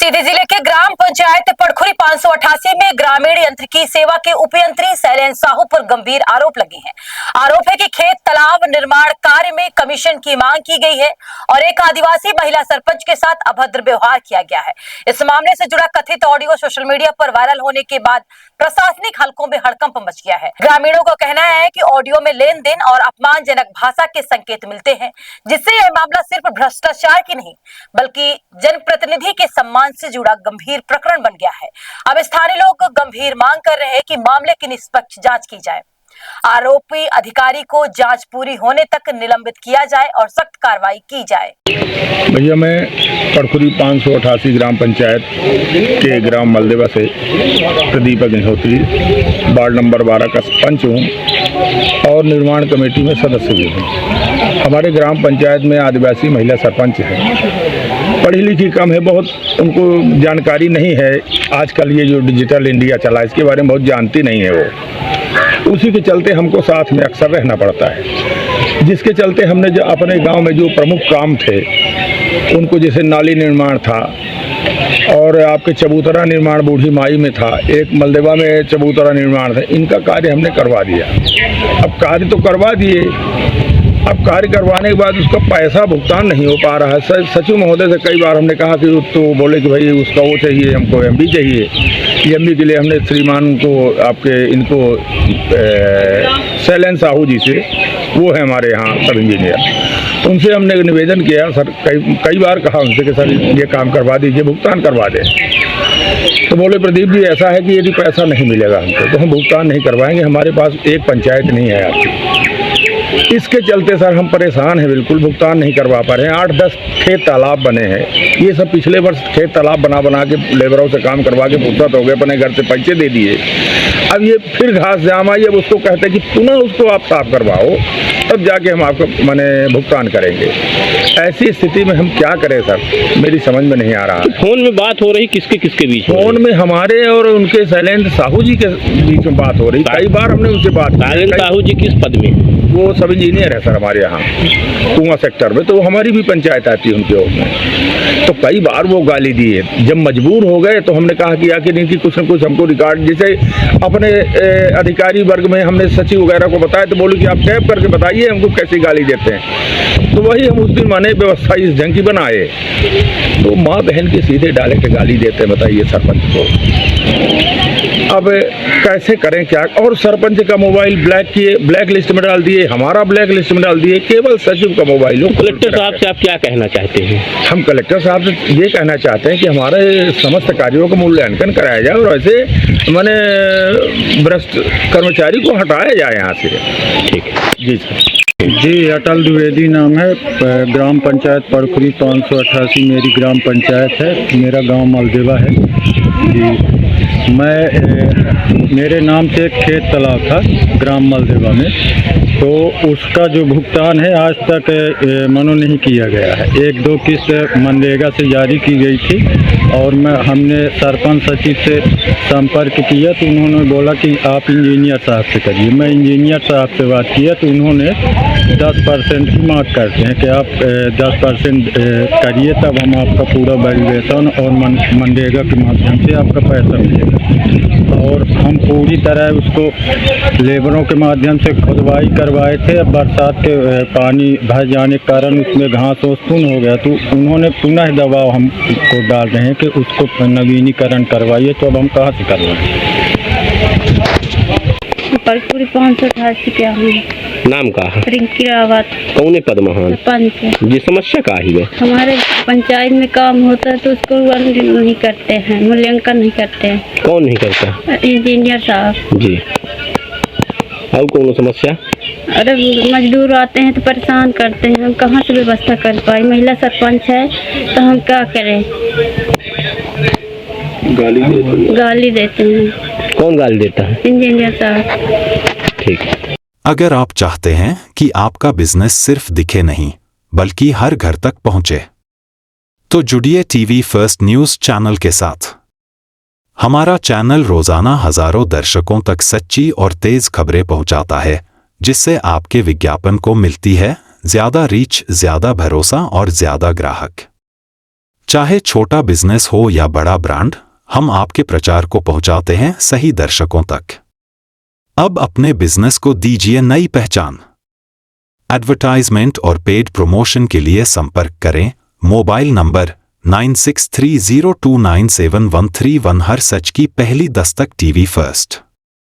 सीधी जिले के ग्राम पंचायत पड़खुरी 588 में ग्रामीण यंत्रिकी सेवा के उपयंत्री शैलेंद्र साहू पर गंभीर आरोप लगे हैं। आरोप है कि खेत तालाब निर्माण कार्य में कमीशन की मांग की गई है और एक आदिवासी महिला सरपंच के साथ अभद्र व्यवहार किया गया है। इस मामले से जुड़ा कथित ऑडियो सोशल मीडिया पर वायरल होने के बाद प्रशासनिक हलकों में हड़कंप मच गया है। ग्रामीणों का कहना है कि ऑडियो में लेन देन और अपमानजनक भाषा के संकेत मिलते हैं, जिससे यह मामला सिर्फ भ्रष्टाचार की नहीं बल्कि जनप्रतिनिधि के सम्मान से जुड़ा गंभीर प्रकरण बन गया है। अब स्थानीय लोग गंभीर मांग कर रहे हैं कि मामले की निष्पक्ष जांच की जाए, आरोपी अधिकारी को जांच पूरी होने तक निलंबित किया जाए और सख्त कार्रवाई की जाए। भैया, मैं पड़खुरी 588 ग्राम पंचायत के ग्राम मलदेवा से प्रदीप अग्निहोत्री वार्ड नंबर 12 का पंच हूँ और निर्माण कमेटी में सदस्य भी हूँ। हमारे ग्राम पंचायत में आदिवासी महिला सरपंच है, पढ़ी लिखी कम है, बहुत उनको जानकारी नहीं है। आजकल ये जो डिजिटल इंडिया चला इसके बारे में बहुत जानती नहीं है वो। उसी के चलते हमको साथ में अक्सर रहना पड़ता है, जिसके चलते हमने जो अपने गांव में जो प्रमुख काम थे उनको, जैसे नाली निर्माण था और आपके चबूतरा निर्माण बूढ़ी माई में था, एक मलदेवा में चबूतरा निर्माण था, इनका कार्य हमने करवा दिया। अब कार्य तो करवा दिए, अब कार्य करवाने के बाद उसका पैसा भुगतान नहीं हो पा रहा है। सचिव महोदय से कई बार हमने कहा कि तो बोले कि भाई उसका वो चाहिए, हमको एमबी चाहिए। एमबी के लिए हमने श्रीमान को आपके इनको शैलेंद्र साहू जी से, वो है हमारे यहाँ सब इंजीनियर, उनसे हमने निवेदन किया। सर कई बार कहा उनसे कि सर ये काम करवा दीजिए, भुगतान करवा दें। तो बोले प्रदीप जी ऐसा है कि यदि पैसा नहीं मिलेगा हमको तो हम भुगतान नहीं करवाएंगे, हमारे पास एक पंचायत नहीं है आपकी। इसके चलते सर हम परेशान हैं, बिल्कुल भुगतान नहीं करवा पा रहे हैं। 8-10 खेत तालाब बने हैं, ये सब पिछले वर्ष खेत तालाब बना के लेबरों से काम करवा के फुर्सत हो गए, अपने घर से पैसे दे दिए। अब ये फिर घास जाम आई, अब उसको कहते हैं कि पुनः उसको आप साफ करवाओ, तब जाके हम आपको भुगतान करेंगे। ऐसी स्थिति में हम क्या करें सर, मेरी समझ में नहीं आ रहा। तो फोन में बात हो रही किसके बीच? फोन में हमारे और उनके शैलेंद्र साहू जी के बीच में बात हो रही। कई बार हमने उनसे बात की। शैलेंद्र साहू जी किस पद में? वो सब इंजीनियर है सर हमारे यहाँ कुआं सेक्टर में, तो हमारी भी पंचायत आती है उनके में। तो कई बार वो गाली दिए, जब मजबूर हो गए तो हमने कहा कि आखिर इनकी कुछ न कुछ हमको रिकॉर्ड, जैसे अपने अधिकारी वर्ग में हमने सचिव वगैरह को बताया तो बोले कि आप टैप करके बताइए हमको कैसी गाली देते हैं। तो वही हम उस दिन माने व्यवस्था इस ढंग की बनाए, तो माँ बहन के सीधे डायरेक्ट गाली देते हैं, बताइए सरपंच को। अब कैसे करें क्या? और सरपंच का मोबाइल ब्लैक लिस्ट में डाल दिए, हमारा ब्लैक लिस्ट में डाल दिए, केवल सचिव का मोबाइल हो। कलेक्टर साहब से आप क्या कहना चाहते हैं? हम कलेक्टर साहब से ये कहना चाहते हैं कि हमारे समस्त कार्यों का मूल्यांकन कराया जाए और ऐसे माने भ्रष्ट कर्मचारी को हटाया जाए यहाँ से। ठीक है जी सर। जी, अटल द्विवेदी नाम है, ग्राम पंचायत पड़खुरी 588 मेरी ग्राम पंचायत है, मेरा गांव मलदेवा है जी। मेरे नाम से एक खेत तालाब था ग्राम मलदेवा में, तो उसका जो भुगतान है आज तक मनो नहीं किया गया है। 1-2 किस्त मनरेगा से जारी की गई थी और हमने सरपंच सचिव से संपर्क किया तो उन्होंने बोला कि आप इंजीनियर साहब से करिए। मैं इंजीनियर साहब से बात किया तो उन्होंने 10% की मांग करते हैं कि आप 10% करिए, तब हम आपका पूरा वैल्यूएशन और मनरेगा के माध्यम से आपका पैसा मिलेगा। और हम पूरी तरह उसको लेबरों के माध्यम से खुदवाई करवाए थे। बरसात के पानी भर जाने के कारण उसमें घास ओसून हो गया, तो उन्होंने पुनः दबाव हमको डाल रहे हैं कि उसको नवीनीकरण करवाइए। तो अब हम कहाँ से करवाएं? पड़खुरी 588 क्या है? नाम का है रिंकी रावत। कौन पद महान पंच जी? समस्या का ही है? हमारे पंचायत में काम होता है तो उसको नहीं करते हैं, मूल्यांकन नहीं करते हैं। कौन नहीं करता? इंजीनियर साहब जी। और कौन समस्या? अरे मजदूर आते हैं तो परेशान करते हैं, हम कहाँ से व्यवस्था कर पाए? महिला सरपंच है तो हम क्या करें? गाली देते हैं। कौन गाली देता है? इंजीनियर साहब। ठीक है। अगर आप चाहते हैं कि आपका बिजनेस सिर्फ दिखे नहीं बल्कि हर घर तक पहुंचे, तो जुड़िए टीवी फर्स्ट न्यूज चैनल के साथ। हमारा चैनल रोजाना हजारों दर्शकों तक सच्ची और तेज खबरें पहुंचाता है, जिससे आपके विज्ञापन को मिलती है ज्यादा रीच, ज्यादा भरोसा और ज्यादा ग्राहक। चाहे छोटा बिजनेस हो या बड़ा ब्रांड, हम आपके प्रचार को पहुंचाते हैं सही दर्शकों तक। अब अपने बिजनेस को दीजिए नई पहचान। एडवर्टाइजमेंट और पेड प्रमोशन के लिए संपर्क करें मोबाइल नंबर 9630297131। हर सच की पहली दस्तक टीवी फर्स्ट।